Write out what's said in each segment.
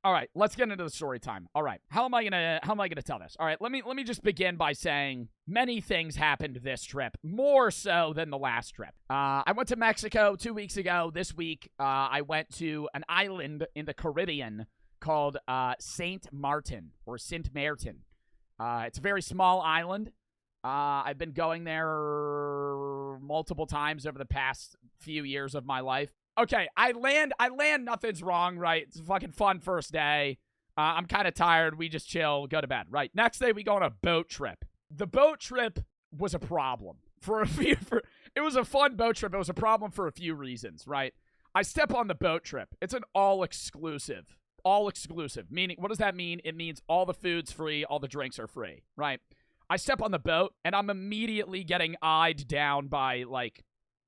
All right, let's get into the story time. All right, how am I gonna tell this? All right, let me just begin by saying many things happened this trip, more so than the last trip. I went to Mexico 2 weeks ago. This week, I went to an island in the Caribbean called Saint Martin or Saint Martin. It's a very small island. I've been going there multiple times over the past few years of my life. Okay, I land, nothing's wrong, right? It's a fucking fun first day. I'm kind of tired. We just chill, go to bed, right? Next day, we go on a boat trip. The boat trip was a problem. It was a fun boat trip. It was a problem for a few reasons, right? I step on the boat trip. It's an all-exclusive. All-exclusive. Meaning, what does that mean? It means all the food's free, all the drinks are free, right? I step on the boat, and I'm immediately getting eyed down by, like,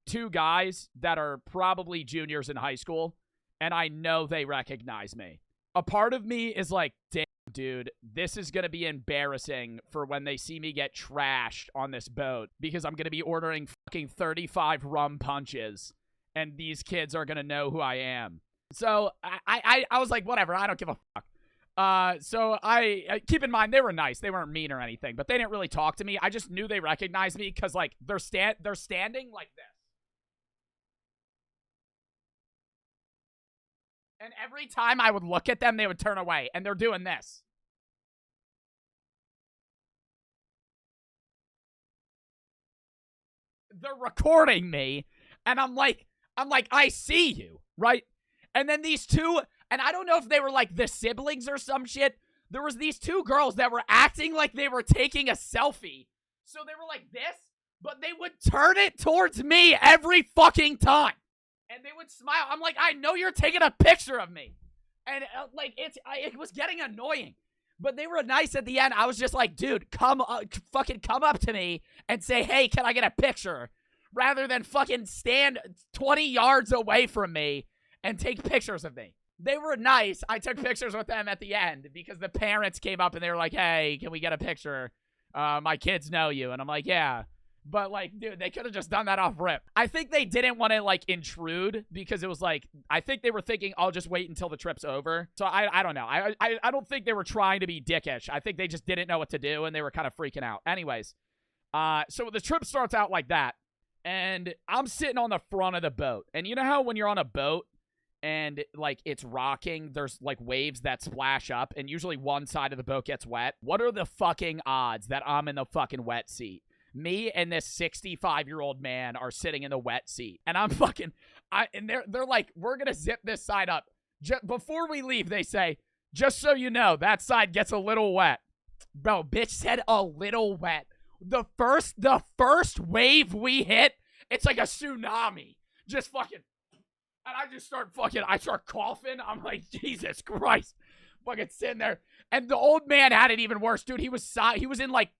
2 guys that are probably juniors in high school, and I know they recognize me. A part of me is like, damn, dude, this is going to be embarrassing for when they see me get trashed on this boat, because I'm going to be ordering fucking 35 rum punches, and these kids are going to know who I am. So I was like, whatever, I don't give a fuck. So I keep in mind, they were nice. They weren't mean or anything, but they didn't really talk to me. I just knew they recognized me because, like, they're standing like this. And every time I would look at them, they would turn away. And they're doing this. They're recording me. And I'm like, I see you, right? And then these 2, and I don't know if they were like the siblings or some shit. There was these 2 girls that were acting like they were taking a selfie. So they were like this, but they would turn it towards me every fucking time. And they would smile. I'm like, I know you're taking a picture of me. And, like, it was getting annoying. But they were nice at the end. I was just like, dude, fucking come up to me and say, hey, can I get a picture? Rather than fucking stand 20 yards away from me and take pictures of me. They were nice. I took pictures with them at the end because the parents came up and they were like, hey, can we get a picture? My kids know you. And I'm like, yeah. But, like, dude, they could have just done that off rip. I think they didn't want to, like, intrude because it was, like, I think they were thinking, I'll just wait until the trip's over. So, I don't know. I don't think they were trying to be dickish. I think they just didn't know what to do, and they were kind of freaking out. Anyways, so the trip starts out like that, and I'm sitting on the front of the boat. And you know how when you're on a boat and, like, it's rocking, there's, like, waves that splash up, and usually one side of the boat gets wet? What are the fucking odds that I'm in the fucking wet seat? Me and this 65-year-old man are sitting in the wet seat. And I'm fucking... and they're like, we're going to zip this side up. Before we leave, they say, just so you know, that side gets a little wet. Bro, bitch said a little wet. The first wave we hit, it's like a tsunami. Just fucking... And I start coughing. I'm like, Jesus Christ. Fucking sitting there. And the old man had it even worse, dude. He was in, like,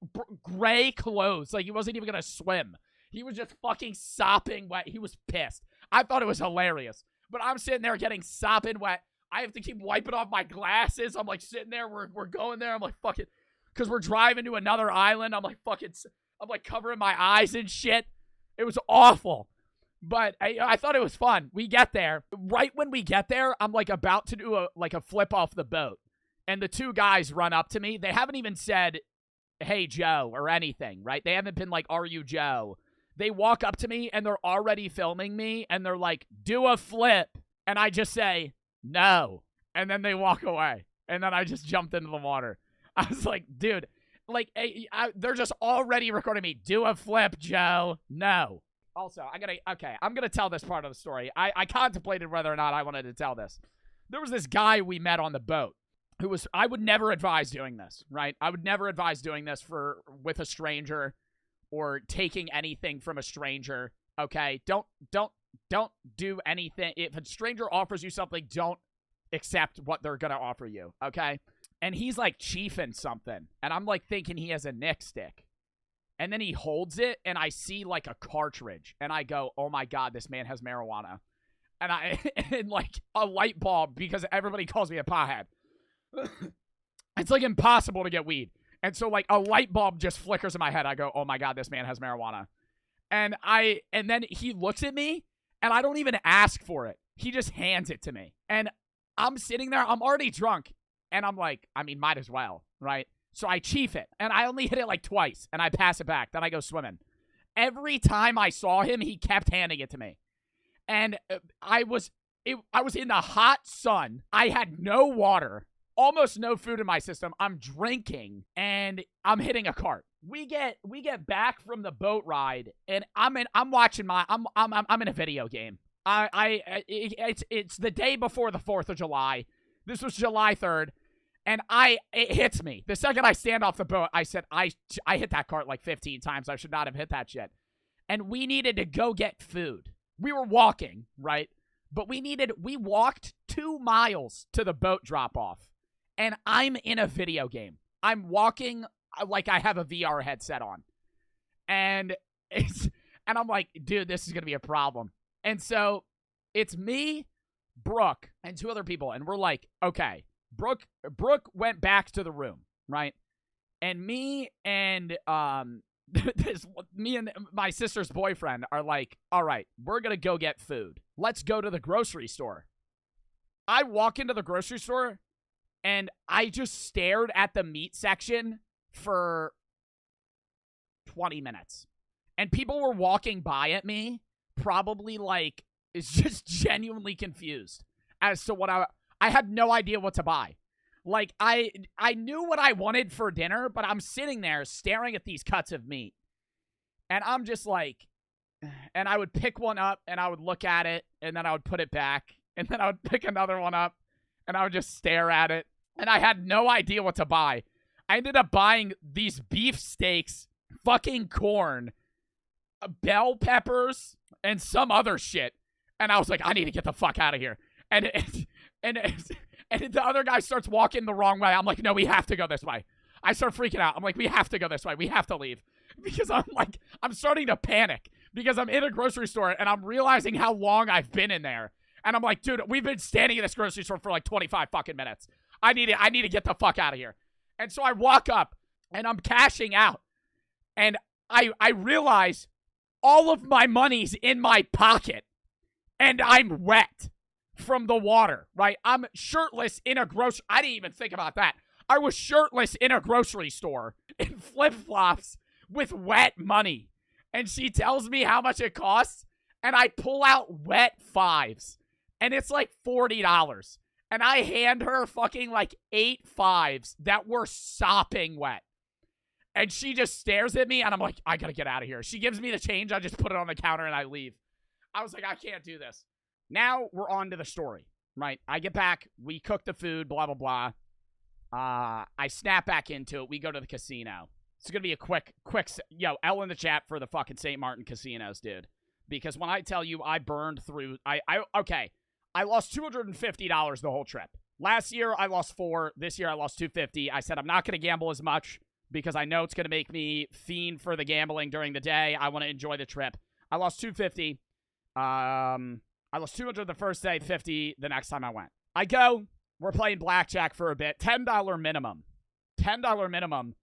gray clothes. Like, he wasn't even gonna swim. He was just fucking sopping wet. He was pissed. I thought it was hilarious. But I'm sitting there getting sopping wet. I have to keep wiping off my glasses. I'm, like, sitting there. We're going there. I'm, like, fucking... Because we're driving to another island. I'm, like, fucking... I'm, like, covering my eyes and shit. It was awful. But I thought it was fun. We get there. Right when we get there, I'm, like, about to do a flip off the boat. And the 2 guys run up to me. They haven't even said, hey, Joe, or anything, right? They haven't been like, are you Joe? They walk up to me, and they're already filming me, and they're like, do a flip. And I just say, no. And then they walk away. And then I just jumped into the water. I was like, dude, like, they're just already recording me. Do a flip, Joe. No. Also, I'm going to tell this part of the story. I contemplated whether or not I wanted to tell this. There was this guy we met on the boat. I would never advise doing this, right? I would never advise doing this with a stranger or taking anything from a stranger, okay? Don't do anything. If a stranger offers you something, don't accept what they're going to offer you, okay? And he's like chiefing something, and I'm like thinking he has a Nick stick. And then he holds it, and I see like a cartridge, and I go, oh my God, this man has marijuana. And like a light bulb, because everybody calls me a pothead. It's like impossible to get weed. And so like a light bulb just flickers in my head. I go, oh my God, this man has marijuana. And then he looks at me, and I don't even ask for it. He just hands it to me. And I'm sitting there. I'm already drunk. And I'm like, I mean, might as well, right? So I chief it. And I only hit it like twice. And I pass it back. Then I go swimming. Every time I saw him, he kept handing it to me. And I was in the hot sun. I had no water. Almost no food in my system. I'm drinking. And I'm hitting a cart. We get back from the boat ride. And I'm in a video game. It's the day before the 4th of July. This was July 3rd, and it hits me. The second I stand off the boat, I said, I hit that cart like 15 times. I should not have hit that shit. And we needed to go get food. We were walking, right? But we walked 2 miles to the boat drop-off, and I'm in a video game. I'm walking like I have a VR headset on. And I'm like, dude, this is going to be a problem. And so it's me, Brooke, and 2 other people. And we're like, okay, Brooke went back to the room, right? And me and my sister's boyfriend are like, all right, we're going to go get food. Let's go to the grocery store. I walk into the grocery store and I just stared at the meat section for 20 minutes. And people were walking by at me, probably like, is just genuinely confused as to what I had no idea what to buy. Like, I knew what I wanted for dinner, but I'm sitting there staring at these cuts of meat. And I'm just like, and I would pick one up, and I would look at it, and then I would put it back, and then I would pick another one up, and I would just stare at it. And I had no idea what to buy. I ended up buying these beef steaks, fucking corn, bell peppers, and some other shit. And I was like, I need to get the fuck out of here. And the other guy starts walking the wrong way. I'm like, no, we have to go this way. I start freaking out. I'm like, we have to go this way. We have to leave. Because I'm starting to panic. Because I'm in a grocery store and I'm realizing how long I've been in there. And I'm like, dude, we've been standing in this grocery store for like 25 fucking minutes. I need to get the fuck out of here. And so I walk up and I'm cashing out. And I realize all of my money's in my pocket. And I'm wet from the water, right? I'm shirtless in a grocery. I didn't even think about that. I was shirtless in a grocery store in flip-flops with wet money. And she tells me how much it costs. And I pull out wet 5s. And it's like $40. And I hand her fucking like 8 5s that were sopping wet. And she just stares at me. And I'm like, I gotta get out of here. She gives me the change. I just put it on the counter and I leave. I was like, I can't do this. Now we're on to the story, right? I get back. We cook the food, blah, blah, blah. I snap back into it. We go to the casino. It's going to be a quick, yo, L in the chat for the fucking St. Martin casinos, dude. Because when I tell you I burned through, okay, I lost $250 the whole trip. Last year, I lost $4. This year, I lost $250. I said I'm not going to gamble as much because I know it's going to make me fiend for the gambling during the day. I want to enjoy the trip. I lost $250. I lost $200 the first day, $50 the next time I went. I go, we're playing blackjack for a bit. $10 minimum. $10 minimum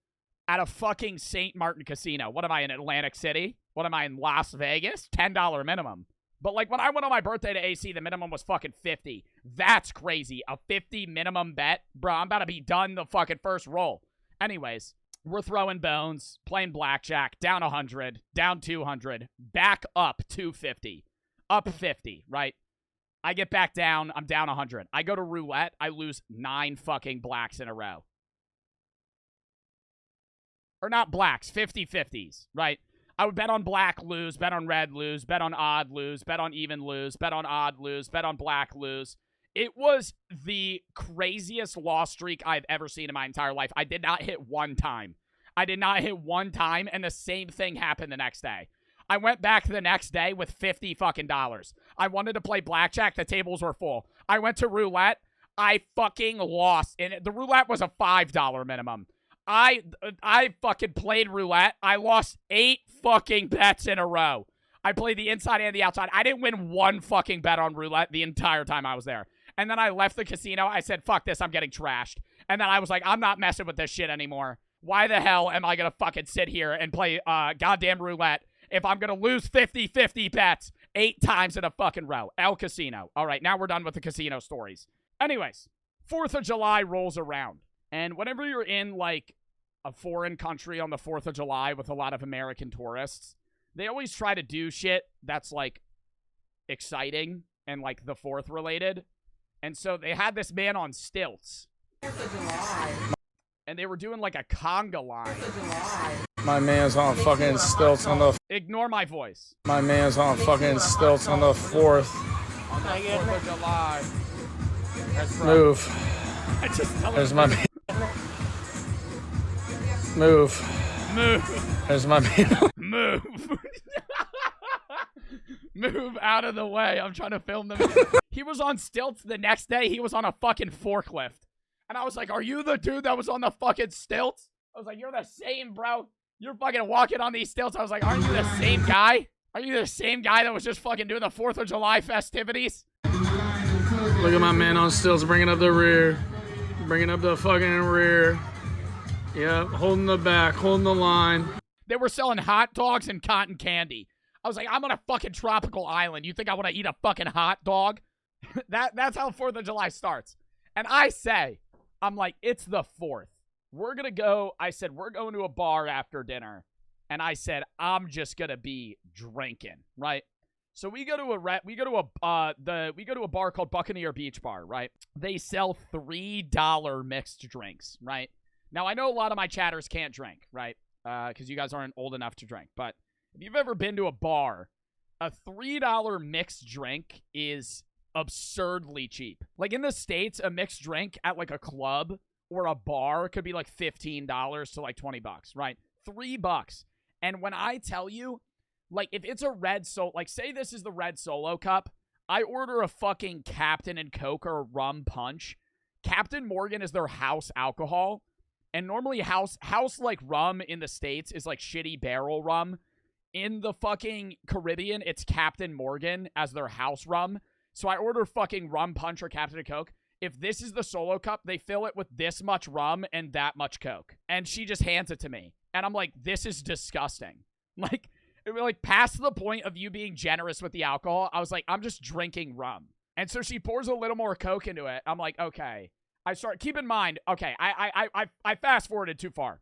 at a fucking St. Martin casino. What am I, in Atlantic City? What am I, in Las Vegas? $10 minimum. But like when I went on my birthday to AC, the minimum was fucking $50. That's crazy. A $50 minimum bet? Bro, I'm about to be done the fucking first roll. Anyways, we're throwing bones, playing blackjack, down 100, down 200, back up 250. Up 50, right? I get back down. I'm down 100. I go to roulette. I lose 9 fucking blacks in a row. Or not blacks, 50-50s, right? I would bet on black, lose, bet on red, lose, bet on odd, lose, bet on even, lose, bet on odd, lose, bet on black, lose. It was the craziest loss streak I've ever seen in my entire life. I did not hit one time. I did not hit one time, and the same thing happened the next day. I went back the next day with $50 fucking dollars. I wanted to play blackjack. The tables were full. I went to roulette. I fucking lost. And the roulette was a $5 minimum. I fucking played roulette. I lost 8 fucking bets in a row. I played the inside and the outside. I didn't win one fucking bet on roulette the entire time I was there. And then I left the casino. I said, fuck this. I'm getting trashed. And then I was like, I'm not messing with this shit anymore. Why the hell am I going to fucking sit here and play goddamn roulette if I'm going to lose 50-50 bets 8 times in a fucking row? El Casino. All right, now we're done with the casino stories. Anyways, 4th of July rolls around. And whenever you're in, like, a foreign country on the 4th of July with a lot of American tourists, they always try to do shit that's, like, exciting and, like, the 4th related. And so they had this man on stilts. 4th of July. And they were doing, like, a conga line. 4th of July. My man's on fucking stilts on the... Ignore my voice. My man's on fucking stilts on the 4th. On the 4th of July. Move. There's my man. Move. Move. There's my man. Move. Move out of the way. I'm trying to film them. He was on stilts the next day. He was on a fucking forklift. And I was like, are you the dude that was on the fucking stilts? I was like, you're the same, bro. You're fucking walking on these stilts. I was like, aren't you the same guy? Are you the same guy that was just fucking doing the 4th of July festivities? Look at my man on stilts bringing up the rear. Bringing up the fucking rear. Yep, holding the back, holding the line. They were selling hot dogs and cotton candy. I was like, I'm on a fucking tropical island. You think I want to eat a fucking hot dog? That's how 4th of July starts. And I say, I'm like, it's the 4th. We're going to go. I said, we're going to a bar after dinner. And I said, I'm just going to be drinking, right? So we go to a bar called Buccaneer Beach Bar, right? They sell $3 mixed drinks, right? Now, I know a lot of my chatters can't drink, right? Because you guys aren't old enough to drink. But if you've ever been to a bar, a $3 mixed drink is absurdly cheap. Like in the States, a mixed drink at like a club or a bar could be like $15 to like $20, right? $3. And when I tell you, like if it's a red solo, like say this is the red solo cup, I order a fucking Captain and Coke or a rum punch. Captain Morgan is their house alcohol. And normally house like rum in the States is like shitty barrel rum. In the fucking Caribbean, it's Captain Morgan as their house rum. So I order fucking rum punch or Captain and Coke. If this is the solo cup, they fill it with this much rum and that much Coke. And she just hands it to me. And I'm like, this is disgusting. Like, it was like past the point of you being generous with the alcohol. I was like, I'm just drinking rum. And so she pours a little more Coke into it. I'm like, okay. Keep in mind, okay, I fast forwarded too far.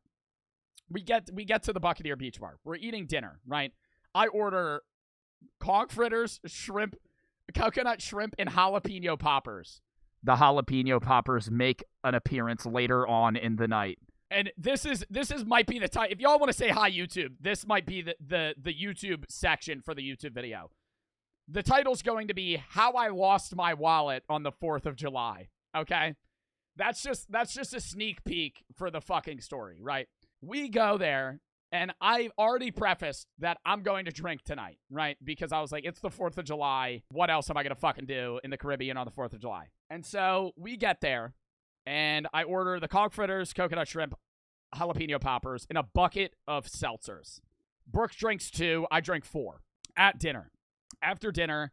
We get to the Buccaneer Beach Bar. We're eating dinner, right? I order conch fritters, shrimp, coconut shrimp, and jalapeno poppers. The jalapeno poppers make an appearance later on in the night. And this might be the time. If y'all want to say hi, YouTube, this might be the YouTube section for the YouTube video. The title's going to be How I Lost My Wallet on the 4th of July. Okay? That's just a sneak peek for the fucking story, right? We go there, and I already prefaced that I'm going to drink tonight, right? Because I was like, it's the 4th of July. What else am I going to fucking do in the Caribbean on the 4th of July? And so we get there, and I order the conch fritters, coconut shrimp, jalapeno poppers, and a bucket of seltzers. Brooke drinks 2. I drink 4. At dinner. After dinner,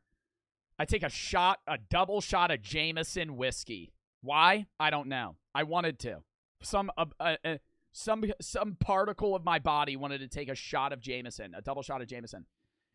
I take a double shot of Jameson whiskey. Why? I don't know. I wanted to. Some particle of my body wanted to take a shot of Jameson, a double shot of Jameson.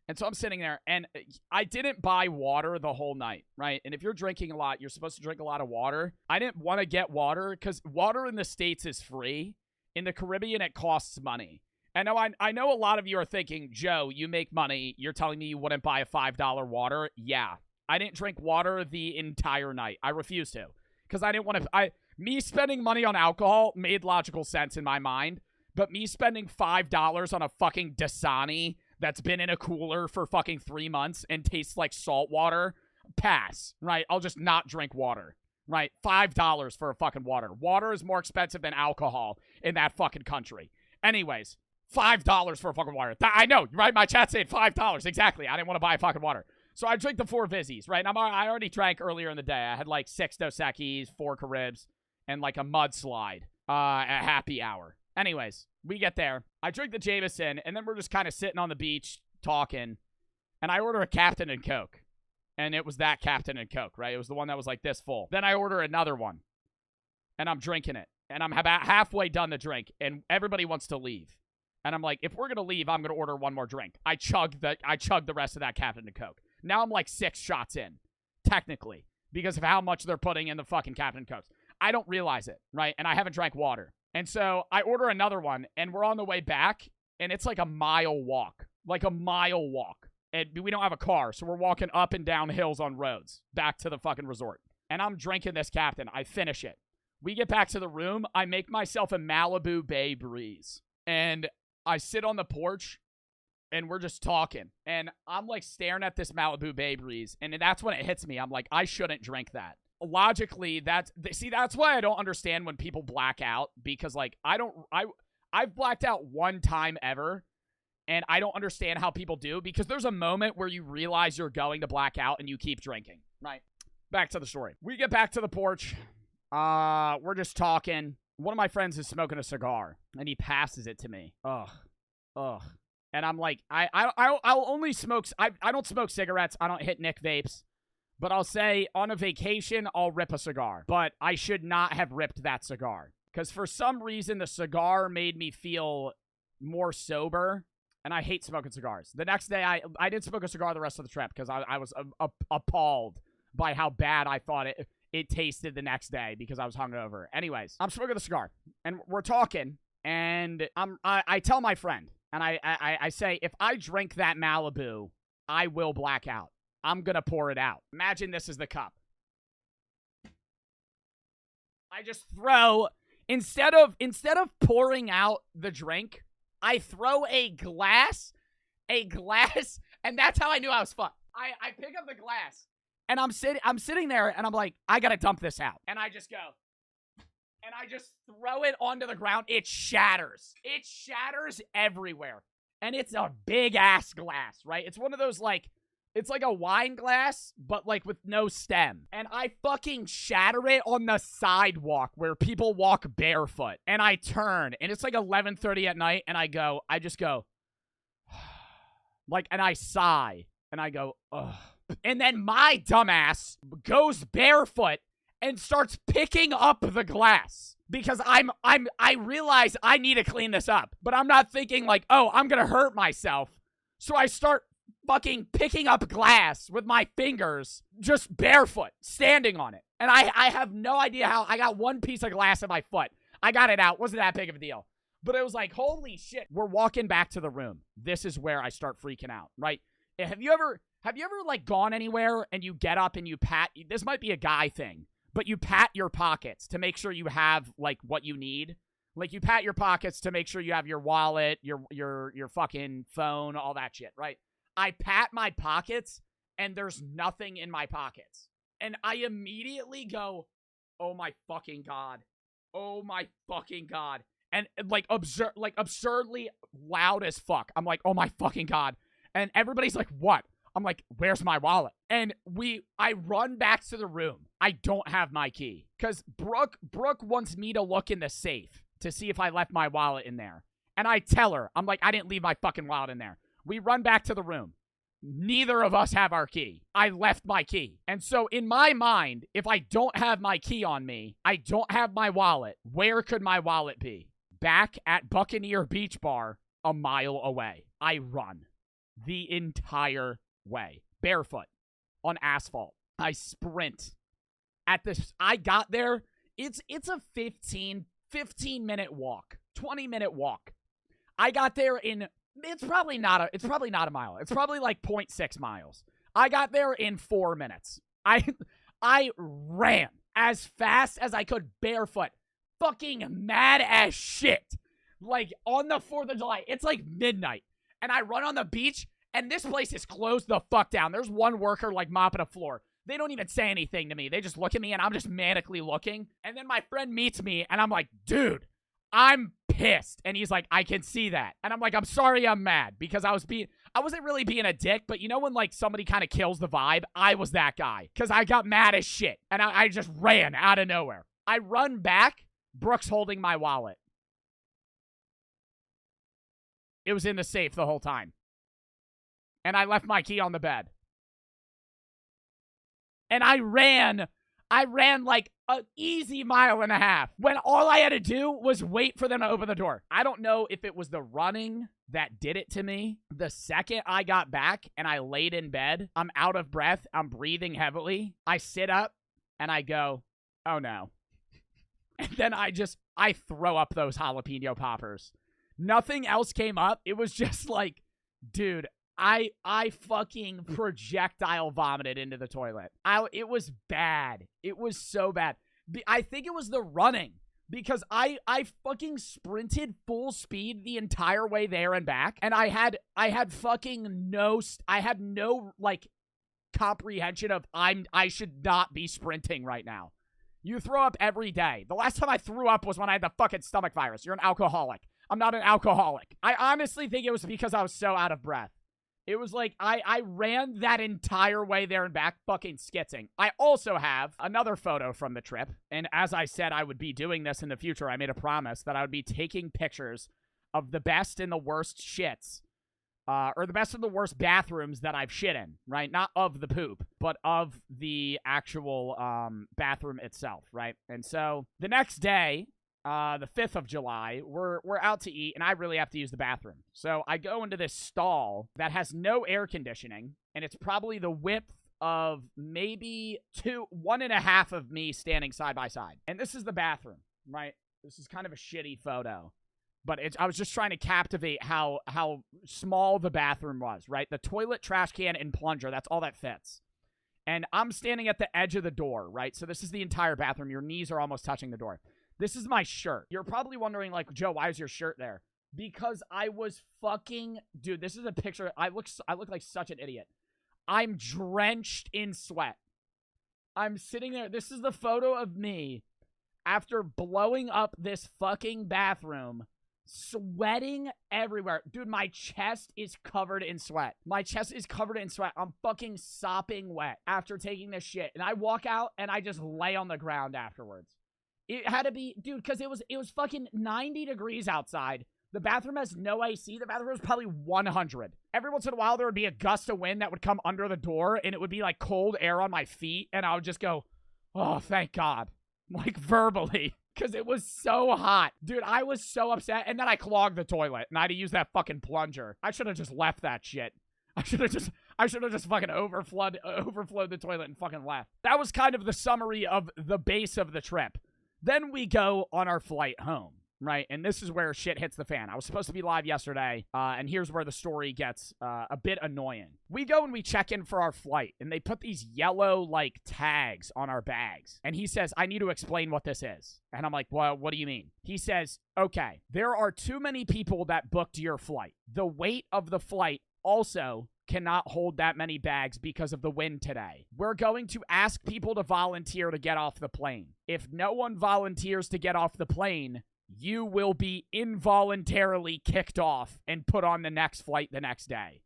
And so I'm sitting there, and I didn't buy water the whole night, right? And if you're drinking a lot, you're supposed to drink a lot of water. I didn't want to get water because water in the States is free. In the Caribbean, it costs money. And I know a lot of you are thinking, Joe, you make money. You're telling me you wouldn't buy a $5 water? Yeah. I didn't drink water the entire night. I refused to. Because I didn't want to... Me spending money on alcohol made logical sense in my mind. But me spending $5 on a fucking Dasani that's been in a cooler for fucking 3 months and tastes like salt water, pass, right? I'll just not drink water, right? $5 for a fucking water. Water is more expensive than alcohol in that fucking country. Anyways, $5 for a fucking water. I know, right? My chat said $5. Exactly. I didn't want to buy fucking water. So I drink the 4 Vizzies, right? And I already drank earlier in the day. I had like 6 Dos Equis, 4 Caribs, and like a mudslide at happy hour. Anyways, we get there. I drink the Jameson, and then we're just kind of sitting on the beach talking. And I order a Captain and Coke. And it was that Captain and Coke, right? It was the one that was like this full. Then I order another one. And I'm drinking it. And I'm about halfway done the drink. And everybody wants to leave. And I'm like, if we're going to leave, I'm going to order one more drink. I chugged the rest of that Captain and Coke. Now I'm like 6 shots in. Technically. because of how much they're putting in the fucking Captain Cokes. I don't realize it, right? And I haven't drank water. And so I order another one, and we're on the way back, and it's like a mile walk. Like a mile walk. And we don't have a car, so we're walking up and down hills on roads back to the fucking resort. And I'm drinking this Captain. I finish it. We get back to the room. I make myself a Malibu Bay Breeze. And I sit on the porch, and we're just talking. And I'm, like, staring at this Malibu Bay Breeze. And that's when it hits me. I'm like, I shouldn't drink that. Logically, that's why I don't understand when people black out. Because, like, I've blacked out one time ever. And I don't understand how people do. Because there's a moment where you realize you're going to black out and you keep drinking. Right? Back to the story. We get back to the porch. We're just talking. One of my friends is smoking a cigar, and he passes it to me. Ugh. And I'm like, I'll only smoke. I don't smoke cigarettes. I don't hit Nick vapes. But I'll say on a vacation, I'll rip a cigar. But I should not have ripped that cigar. Because for some reason, the cigar made me feel more sober. And I hate smoking cigars. The next day, I didn't smoke a cigar the rest of the trip. Because I was appalled by how bad I thought it tasted the next day. Because I was hungover. Anyways, I'm smoking the cigar. And we're talking. And I tell my friend. And I say, if I drink that Malibu, I will black out. I'm going to pour it out. Imagine this is the cup. I just throw, instead of pouring out the drink, I throw a glass, and that's how I knew I was fucked. I pick up the glass, and I'm sitting there, and I'm like, I got to dump this out. And I just go, and I just throw it onto the ground. It shatters. It shatters everywhere. And it's a big-ass glass, right? It's one of those, like, it's like a wine glass, but, like, with no stem. And I fucking shatter it on the sidewalk where people walk barefoot. And I turn, and it's like 11:30 at night, and I just go, like, and I sigh, and I go, ugh. And then my dumbass goes barefoot and starts picking up the glass. Because I realize I need to clean this up. But I'm not thinking, like, oh, I'm gonna hurt myself. So I start fucking picking up glass with my fingers, just barefoot, standing on it. And I have no idea how. I got one piece of glass in my foot. I got it out. Wasn't that big of a deal. But it was like, holy shit. We're walking back to the room. This is where I start freaking out, right? Have you ever, like, gone anywhere and you get up and you pat, this might be a guy thing, but you pat your pockets to make sure you have, like, what you need? Like, you pat your pockets to make sure you have your wallet, your fucking phone, all that shit, right? I pat my pockets, and there's nothing in my pockets. And I immediately go, oh my fucking God. Oh my fucking God. And, like, absurdly loud as fuck. I'm like, oh my fucking God. And everybody's like, what? I'm like, where's my wallet? And I run back to the room. I don't have my key. Because Brooke wants me to look in the safe to see if I left my wallet in there. And I tell her, I'm like, I didn't leave my fucking wallet in there. We run back to the room. Neither of us have our key. I left my key. And so in my mind, if I don't have my key on me, I don't have my wallet, where could my wallet be? Back at Buccaneer Beach Bar, a mile away. I run the entire way, barefoot, on asphalt. I sprint. I got there. It's a 15-minute walk, 20-minute walk. I got there in, it's probably not a mile. It's probably like 0.6 miles. I got there in 4 minutes. I ran as fast as I could barefoot, fucking mad as shit. Like, on the 4th of July, it's like midnight, and I run on the beach, and this place is closed the fuck down. There's one worker, like, mopping a floor. They don't even say anything to me. They just look at me, and I'm just manically looking. And then my friend meets me, and I'm like, dude, I'm pissed. And he's like, I can see that. And I'm like, I'm sorry I'm mad. Because I wasn't really being a dick, but you know when, like, somebody kind of kills the vibe? I was that guy. Because I got mad as shit. And I just ran out of nowhere. I run back. Brooke's holding my wallet. It was in the safe the whole time. And I left my key on the bed. And I ran like an easy 1.5 miles when all I had to do was wait for them to open the door. I don't know if it was the running that did it to me. The second I got back and I laid in bed, I'm out of breath. I'm breathing heavily. I sit up and I go, oh no. And then I throw up those jalapeno poppers. Nothing else came up. It was just like, dude, I fucking projectile vomited into the toilet. It was bad. It was so bad. I think it was the running, because I fucking sprinted full speed the entire way there and back, and I had fucking no like comprehension of I should not be sprinting right now. You throw up every day. The last time I threw up was when I had the fucking stomach virus. You're an alcoholic. I'm not an alcoholic. I honestly think it was because I was so out of breath. It was like I ran that entire way there and back fucking skitzing. I also have another photo from the trip. And as I said I would be doing this in the future, I made a promise that I would be taking pictures of the best and the worst shits. Or the best and the worst bathrooms that I've shit in, right? Not of the poop, but of the actual bathroom itself, right? And so the next day, the 5th of July, we're out to eat, and I really have to use the bathroom. So I go into this stall that has no air conditioning, and it's probably the width of maybe 1.5 of me standing side by side. And this is the bathroom, right? This is kind of a shitty photo. But I was just trying to captivate how small the bathroom was, right? The toilet, trash can, and plunger, that's all that fits. And I'm standing at the edge of the door, right? So this is the entire bathroom. Your knees are almost touching the door. This is my shirt. You're probably wondering, like, Joe, why is your shirt there? Because I was fucking... Dude, this is a picture. I look like such an idiot. I'm drenched in sweat. I'm sitting there. This is the photo of me after blowing up this fucking bathroom, sweating everywhere. Dude, my chest is covered in sweat. My chest is covered in sweat. I'm fucking sopping wet after taking this shit. And I walk out and I just lay on the ground afterwards. It had to be, dude, because it was fucking 90 degrees outside. The bathroom has no AC. The bathroom is probably 100. Every once in a while, there would be a gust of wind that would come under the door, and it would be like cold air on my feet, and I would just go, oh, thank God. Like, verbally. Because it was so hot. Dude, I was so upset. And then I clogged the toilet. And I had to use that fucking plunger. I should have just left that shit. I should have just fucking overflowed the toilet and fucking left. That was kind of the summary of the base of the trip. Then we go on our flight home, right? And this is where shit hits the fan. I was supposed to be live yesterday, and here's where the story gets a bit annoying. We go and we check in for our flight, and they put these yellow, like, tags on our bags. And he says, I need to explain what this is. And I'm like, well, what do you mean? He says, okay, there are too many people that booked your flight. The weight of the flight also cannot hold that many bags because of the wind today. We're going to ask people to volunteer to get off the plane. If no one volunteers to get off the plane, you will be involuntarily kicked off and put on the next flight the next day.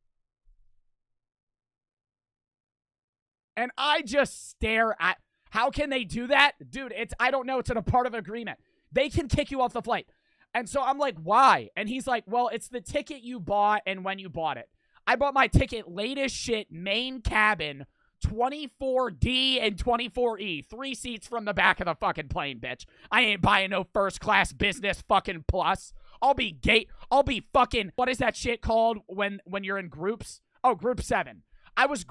And I just stare at, how can they do that? Dude, I don't know, it's in a part of agreement. They can kick you off the flight. And so I'm like, why? And he's like, well, it's the ticket you bought and when you bought it. I bought my ticket late as shit, main cabin, 24D and 24E. 3 seats from the back of the fucking plane, bitch. I ain't buying no first class business fucking plus. I'll be fucking, what is that shit called when you're in groups? Oh, group 7. I was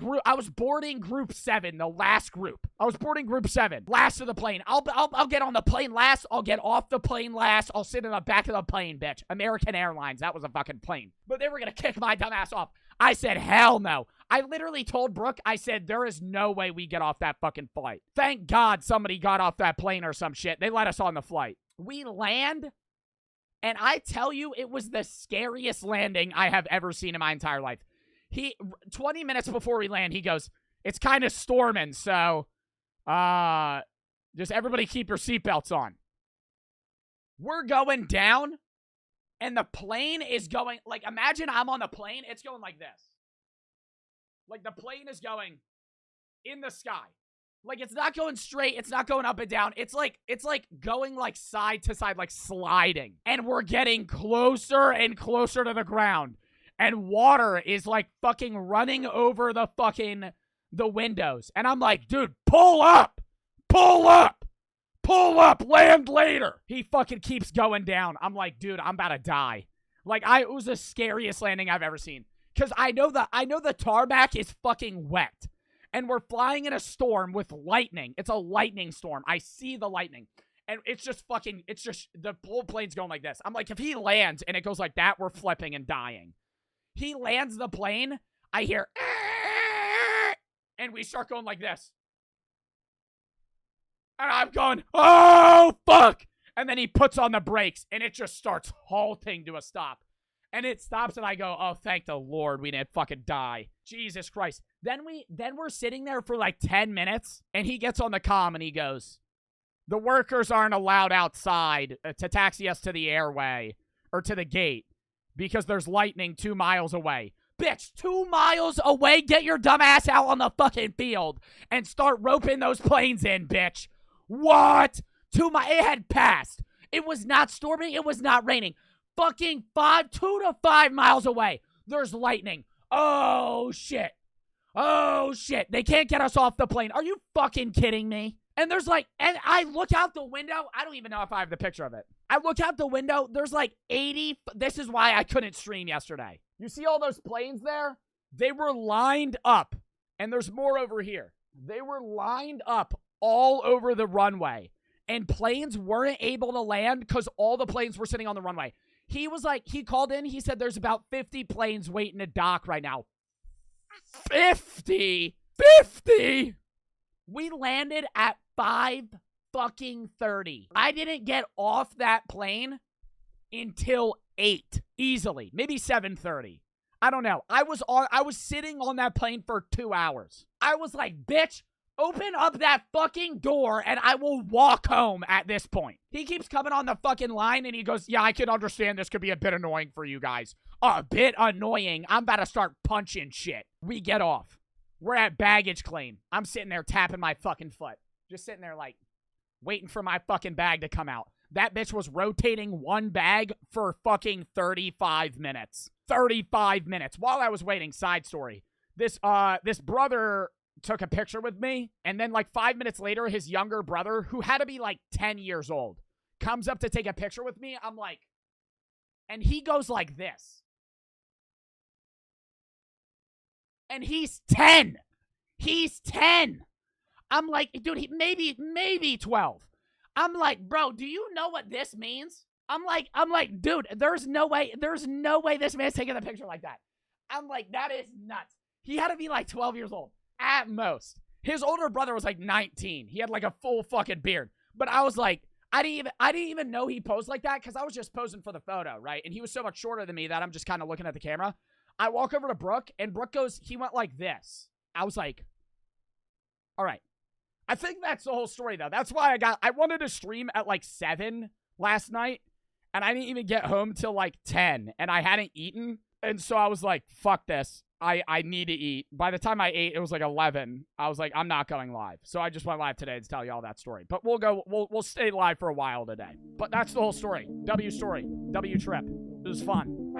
boarding group 7, the last group. I was boarding group 7, last of the plane. I'll get on the plane last. I'll get off the plane last. I'll sit in the back of the plane, bitch. American Airlines, that was a fucking plane. But they were gonna kick my dumb ass off. I said, hell no. I literally told Brooke, I said, there is no way we get off that fucking flight. Thank God somebody got off that plane or some shit. They let us on the flight. We land, and I tell you, it was the scariest landing I have ever seen in my entire life. 20 minutes before we land, he goes, it's kind of storming, so, just everybody keep your seatbelts on. We're going down, and the plane is going, like, imagine I'm on the plane, it's going like this. Like, the plane is going in the sky. Like, it's not going straight, it's not going up and down, it's like going, like, side to side, like, sliding. And we're getting closer and closer to the ground. And water is, like, fucking running over the windows. And I'm like, dude, pull up! Pull up! Pull up! Land later! He fucking keeps going down. I'm like, dude, I'm about to die. Like, it was the scariest landing I've ever seen. Because I know the tarmac is fucking wet. and we're flying in a storm with lightning. It's a lightning storm. I see the lightning. And it's just the whole plane's going like this. I'm like, if he lands and it goes like that, we're flipping and dying. He lands the plane. I hear, and we start going like this. And I'm going, oh, fuck. And then he puts on the brakes, and it just starts halting to a stop. And it stops, and I go, oh, thank the Lord we didn't fucking die. Jesus Christ. Then we're sitting there for like 10 minutes, and he gets on the comm, and he goes, the workers aren't allowed outside to taxi us to the airway or to the gate because there's lightning 2 miles away. Bitch, 2 miles away? Get your dumb ass out on the fucking field and start roping those planes in, bitch. What? It had passed. It was not storming. It was not raining. Fucking 2 to 5 miles away. There's lightning. Oh, shit. Oh, shit. They can't get us off the plane. Are you fucking kidding me? And there's like, and I look out the window. I don't even know if I have the picture of it. I look out the window. There's like 80. This is why I couldn't stream yesterday. You see all those planes there? They were lined up. And there's more over here. They were lined up all over the runway. And planes weren't able to land because all the planes were sitting on the runway. He was like, he called in. He said there's about 50 planes waiting to dock right now. 50? 50? We landed at 5:30. I didn't get off that plane until 8, easily. Maybe 7:30. I don't know. I was sitting on that plane for 2 hours. I was like, bitch, open up that fucking door and I will walk home at this point. He keeps coming on the fucking line and he goes, yeah, I can understand this could be a bit annoying for you guys. A bit annoying? I'm about to start punching shit. We get off. We're at baggage claim. I'm sitting there tapping my fucking foot. Just sitting there like, waiting for my fucking bag to come out. That bitch was rotating one bag for fucking 35 minutes. 35 minutes. While I was waiting, side story. This brother took a picture with me, and then like 5 minutes later, his younger brother, who had to be like 10 years old, comes up to take a picture with me. I'm like, and he goes like this. And he's 10. He's 10. I'm like, dude, he maybe 12. I'm like, bro, do you know what this means? I'm like, dude, there's no way this man's taking a picture like that. I'm like, that is nuts. He had to be like 12 years old at most. His older brother was like 19. He had like a full fucking beard. But I was like, I didn't even know he posed like that because I was just posing for the photo, right? And he was so much shorter than me that I'm just kind of looking at the camera. I walk over to Brooke, and Brooke goes, he went like this. I was like, all right. I think that's the whole story, though. That's why I wanted to stream at like 7 last night, and I didn't even get home till like 10, and I hadn't eaten. And so I was like, fuck this. I need to eat. By the time I ate, it was like 11. I was like, I'm not going live. So I just went live today to tell you all that story. But we'll stay live for a while today. But that's the whole story. W story. W trip. It was fun.